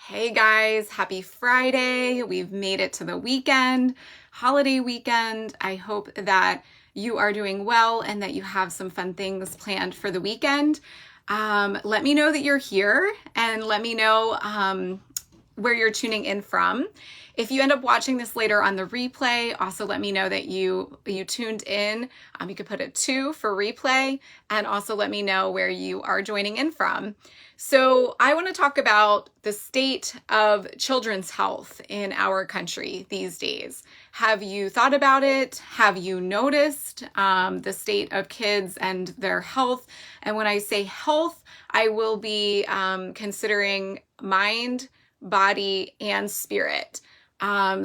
Hey guys, happy Friday. We've made it to the weekend, holiday weekend. I hope that you are doing well and that you have some fun things planned for the weekend. Let me know that you're here and let me know where you're tuning in from. If you end up watching this later on the replay, also let me know that you tuned in. You could put a 2 for replay, and also let me know where you are joining in from. So I want to talk about the state of children's health in our country these days. Have you thought about it? Have you noticed the state of kids and their health? And when I say health, I will be considering mind, body, and spirit.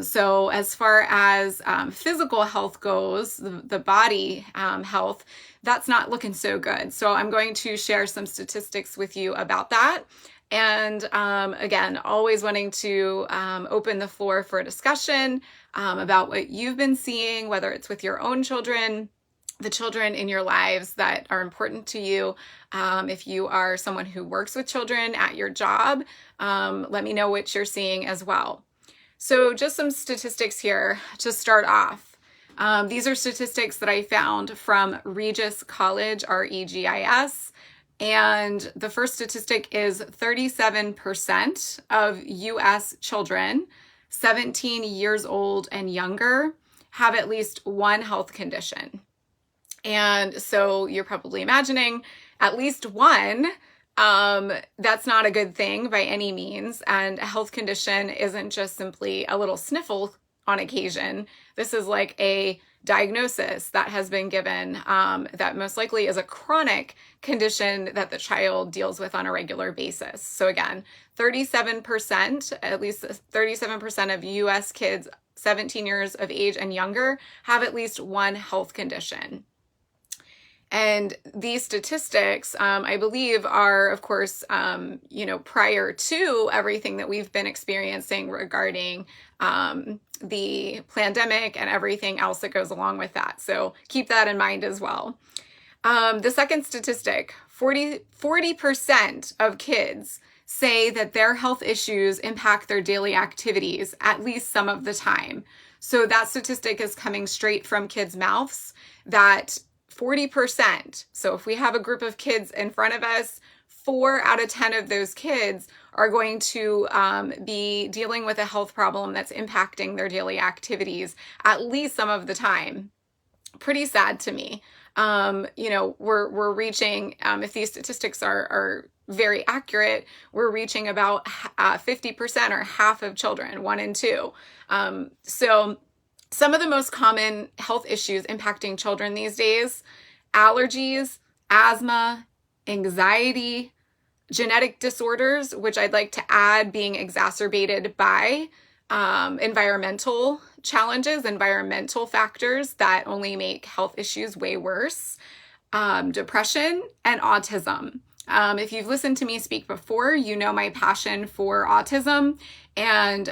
So as far as physical health goes, the body health, that's not looking so good. So I'm going to share some statistics with you about that. And again, always wanting to open the floor for a discussion about what you've been seeing, whether it's with your own children, the children in your lives that are important to you. If you are someone who works with children at your job, let me know what you're seeing as well. So just some statistics here to start off. These are statistics that I found from Regis College, REGIS. And the first statistic is 37% of US children 17 years old and younger have at least one health condition. And so you're probably imagining at least one. That's not a good thing by any means. And a health condition isn't just simply a little sniffle on occasion. This is like a diagnosis that has been given that most likely is a chronic condition that the child deals with on a regular basis. So again, 37%, at least 37% of US kids 17 years of age and younger have at least one health condition. And these statistics, I believe, are, of course, prior to everything that we've been experiencing regarding the pandemic and everything else that goes along with that. So keep that in mind as well. The second statistic, 40% of kids say that their health issues impact their daily activities at least some of the time. So that statistic is coming straight from kids' mouths, that 40%. So if we have a group of kids in front of us, 4 out of 10 of those kids are going to be dealing with a health problem that's impacting their daily activities at least some of the time. Pretty sad to me. We're reaching, if these statistics are very accurate, we're reaching about 50% or half of children, 1 in 2. So some of the most common health issues impacting children these days: allergies, asthma, anxiety, genetic disorders, which I'd like to add being exacerbated by environmental challenges, environmental factors that only make health issues way worse, depression, and autism. If you've listened to me speak before, you know my passion for autism. And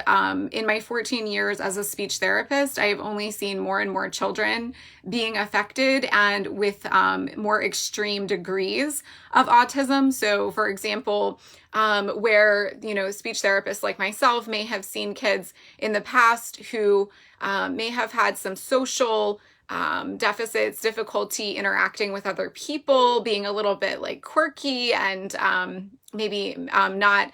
in my 14 years as a speech therapist, I have only seen more and more children being affected and with more extreme degrees of autism. So, for example, where, speech therapists like myself may have seen kids in the past who may have had some social deficits, difficulty interacting with other people, being a little bit like quirky and maybe not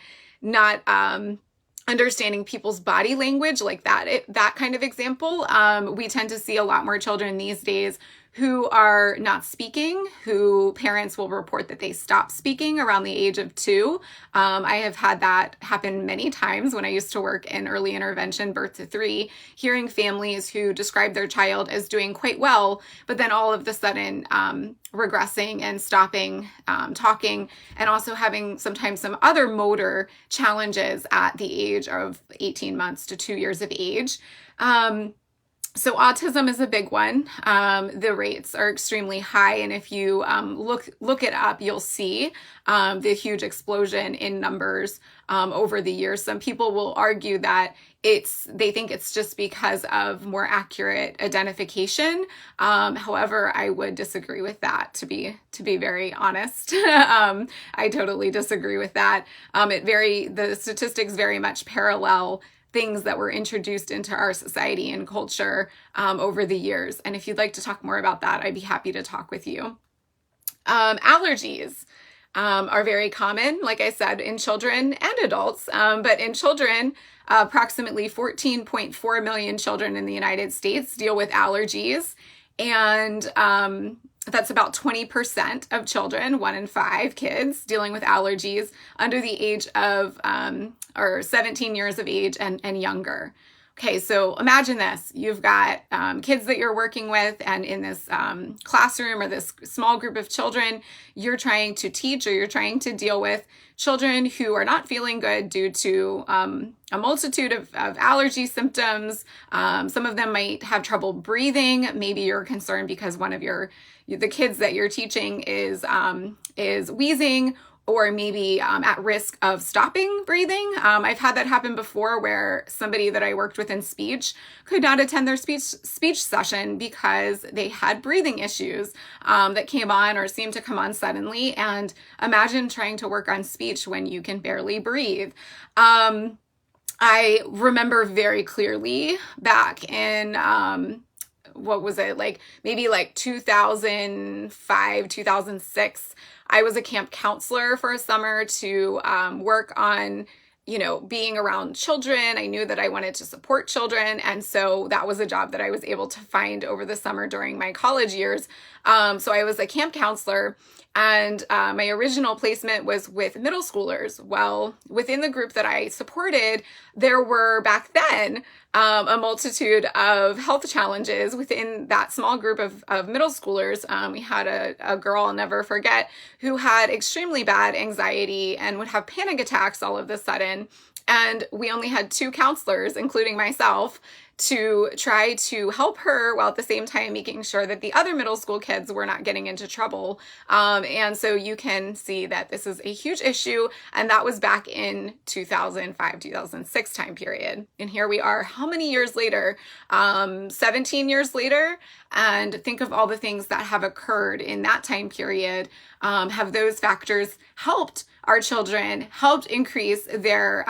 understanding people's body language, like that kind of example. We tend to see a lot more children these days who are not speaking, who parents will report that they stop speaking around the age of 2. I have had that happen many times when I used to work in early intervention, birth to 3, hearing families who describe their child as doing quite well, but then all of a sudden regressing and stopping talking, and also having sometimes some other motor challenges at the age of 18 months to 2 years of age. So autism is a big one. The rates are extremely high, and if you look it up, you'll see the huge explosion in numbers over the years. Some people will argue that they think it's just because of more accurate identification. However, I would disagree with that. To be very honest, I totally disagree with that. The statistics very much parallel things that were introduced into our society and culture over the years. And if you'd like to talk more about that, I'd be happy to talk with you. Allergies are very common, like I said, in children and adults. But in children, approximately 14.4 million children in the United States deal with allergies. And that's about 20% of children, 1 in 5 kids dealing with allergies under the age of or 17 years of age and younger. Okay, so imagine this. You've got kids that you're working with, and in this classroom or this small group of children, you're trying to teach or you're trying to deal with children who are not feeling good due to a multitude of allergy symptoms. Some of them might have trouble breathing. Maybe you're concerned because one of the kids that you're teaching is wheezing, or maybe at risk of stopping breathing. I've had that happen before, where somebody that I worked with in speech could not attend their speech session because they had breathing issues that came on or seemed to come on suddenly. And imagine trying to work on speech when you can barely breathe. I remember very clearly back in what was it, maybe 2005, 2006, I was a camp counselor for a summer to work on, being around children. I knew that I wanted to support children. And so that was a job that I was able to find over the summer during my college years. So I was a camp counselor, and my original placement was with middle schoolers. Well, within the group that I supported, there were back then a multitude of health challenges within that small group of middle schoolers. We had a girl, I'll never forget, who had extremely bad anxiety and would have panic attacks all of a sudden. And we only had 2 counselors, including myself, to try to help her, while at the same time making sure that the other middle school kids were not getting into trouble. And so you can see that this is a huge issue. And that was back in 2005, 2006 time period. And here we are, how many years later? 17 years later. And think of all the things that have occurred in that time period. Have those factors helped our children, helped increase their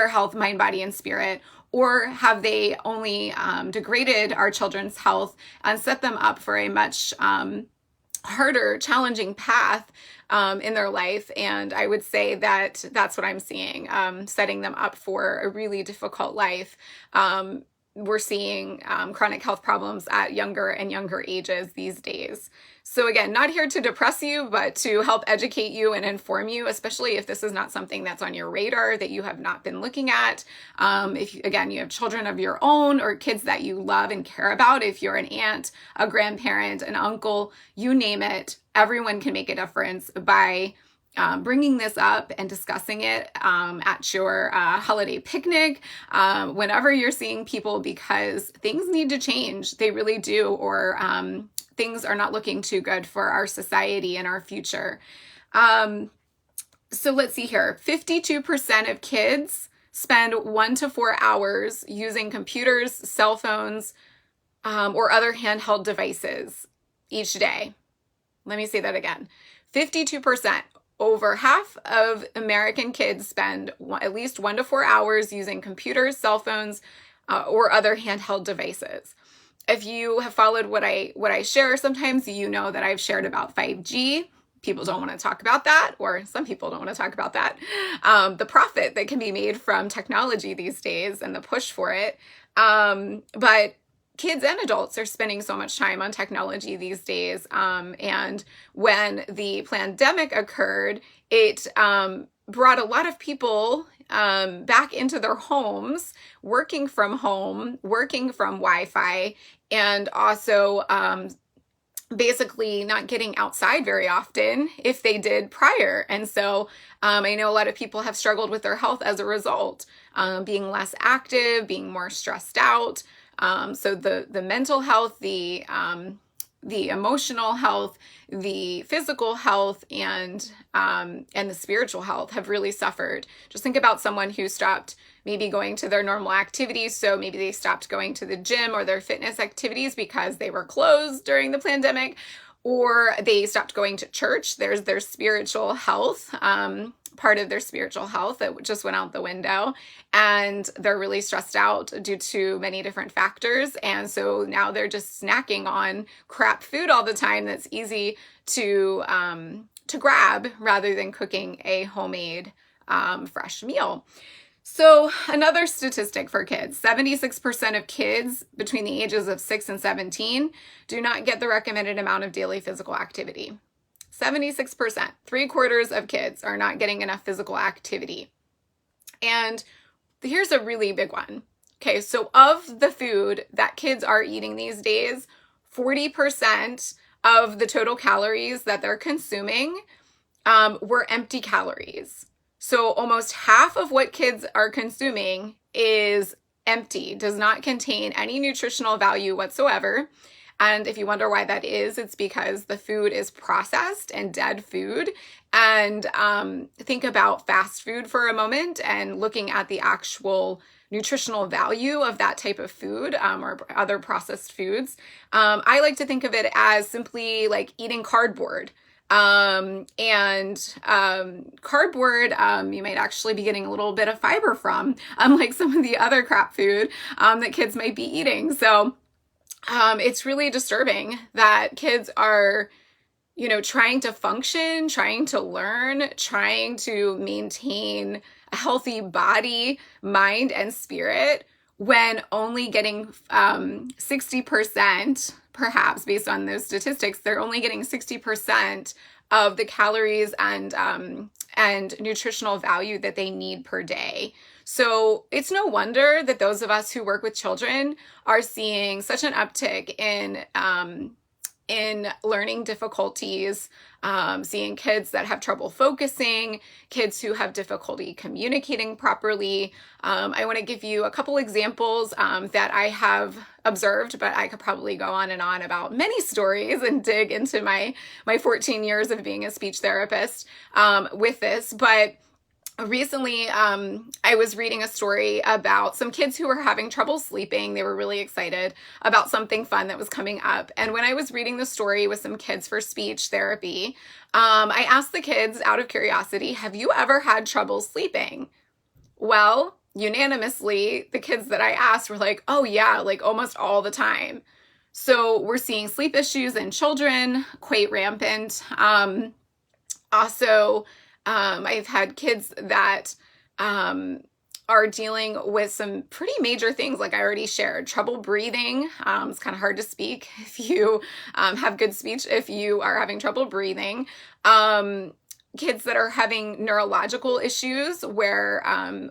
health, mind, body, and spirit? Or have they only degraded our children's health and set them up for a much harder, challenging path in their life? And I would say that that's what I'm seeing, setting them up for a really difficult life. We're seeing chronic health problems at younger and younger ages these days. So again, not here to depress you, but to help educate you and inform you, especially if this is not something that's on your radar, that you have not been looking at. If, again, you have children of your own or kids that you love and care about, if you're an aunt, a grandparent, an uncle, you name it, everyone can make a difference by bringing this up and discussing it at your holiday picnic, whenever you're seeing people, because things need to change. They really do, or things are not looking too good for our society and our future. So let's see here. 52% of kids spend 1 to 4 hours using computers, cell phones, or other handheld devices each day. Let me say that again. 52%. Over half of American kids spend at least 1 to 4 hours using computers, cell phones, or other handheld devices. If you have followed what I share, sometimes you know that I've shared about 5G. People don't want to talk about that, or some people don't want to talk about that. The profit that can be made from technology these days and the push for it. But kids and adults are spending so much time on technology these days. And when the pandemic occurred, it brought a lot of people back into their homes, working from home, working from Wi-Fi, and also basically not getting outside very often if they did prior. And so I know a lot of people have struggled with their health as a result, being less active, being more stressed out. So the mental health, the emotional health, the physical health, and the spiritual health have really suffered. Just think about someone who stopped maybe going to their normal activities. So maybe they stopped going to the gym or their fitness activities because they were closed during the pandemic, or they stopped going to church. There's their spiritual health, part of their spiritual health that just went out the window, and they're really stressed out due to many different factors. And so now they're just snacking on crap food all the time that's easy to grab rather than cooking a homemade fresh meal. So another statistic for kids, 76% of kids between the ages of 6 and 17 do not get the recommended amount of daily physical activity. 76%, 3/4 of kids are not getting enough physical activity. And here's a really big one. Okay, so of the food that kids are eating these days, 40% of the total calories that they're consuming were empty calories. So almost half of what kids are consuming is empty, does not contain any nutritional value whatsoever. And if you wonder why that is, it's because the food is processed and dead food. And think about fast food for a moment and looking at the actual nutritional value of that type of food or other processed foods. I like to think of it as simply like eating cardboard. Cardboard, you might actually be getting a little bit of fiber from, unlike some of the other crap food that kids might be eating. So it's really disturbing that kids are, trying to function, trying to learn, trying to maintain a healthy body, mind, and spirit when only getting 60%, perhaps based on those statistics, they're only getting 60% of the calories and nutritional value that they need per day. So it's no wonder that those of us who work with children are seeing such an uptick in learning difficulties, seeing kids that have trouble focusing, kids who have difficulty communicating properly. I want to give you a couple examples that I have observed, but I could probably go on and on about many stories and dig into my 14 years of being a speech therapist with this. But recently, I was reading a story about some kids who were having trouble sleeping. They were really excited about something fun that was coming up. And when I was reading the story with some kids for speech therapy, I asked the kids out of curiosity, have you ever had trouble sleeping? Well, unanimously, the kids that I asked were like, oh yeah, like almost all the time. So we're seeing sleep issues in children quite rampant. Also, I've had kids that are dealing with some pretty major things, like I already shared, trouble breathing. It's kind of hard to speak if you have good speech, if you are having trouble breathing. Kids that are having neurological issues where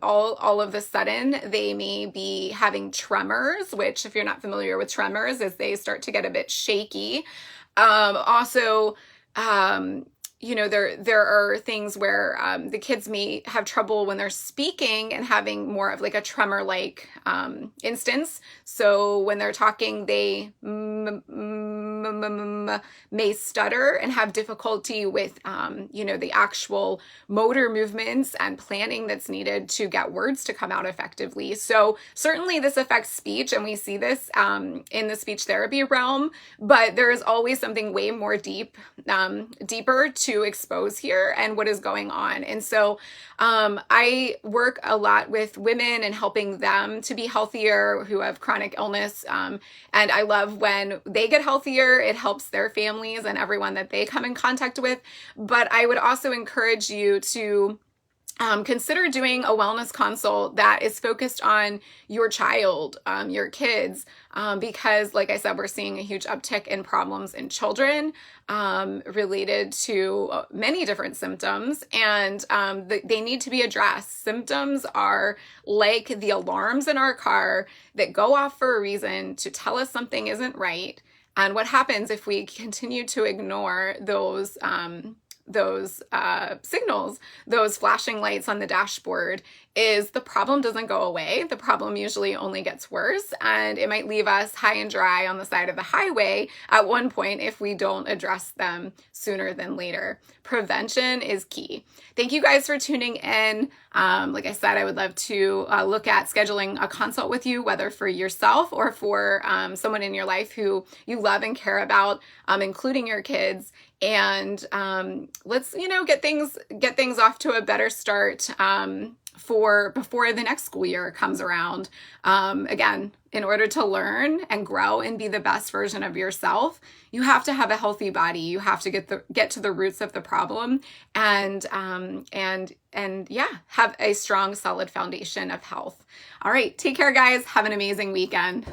all of a sudden they may be having tremors, which if you're not familiar with tremors is they start to get a bit shaky. Also, there are things where the kids may have trouble when they're speaking and having more of like a tremor-like instance. So when they're talking, they may stutter and have difficulty with, the actual motor movements and planning that's needed to get words to come out effectively. So certainly this affects speech, and we see this in the speech therapy realm, but there is always something way more deeper to expose here and what is going on. And so I work a lot with women and helping them to be healthier who have chronic illness. And I love when they get healthier, it helps their families and everyone that they come in contact with. But I would also encourage you to consider doing a wellness consult that is focused on your child, your kids, because like I said, we're seeing a huge uptick in problems in children related to many different symptoms, and they need to be addressed. Symptoms are like the alarms in our car that go off for a reason to tell us something isn't right. And what happens if we continue to ignore those signals, those flashing lights on the dashboard, is the problem doesn't go away. The problem usually only gets worse, and it might leave us high and dry on the side of the highway at one point if we don't address them sooner than later. Prevention is key. Thank you guys for tuning in. Like I said, I would love to look at scheduling a consult with you, whether for yourself or for someone in your life who you love and care about, including your kids. And let's, get things off to a better start for before the next school year comes around. Again, in order to learn and grow and be the best version of yourself, you have to have a healthy body. You have to get to the roots of the problem and have a strong, solid foundation of health. All right, take care, guys. Have an amazing weekend.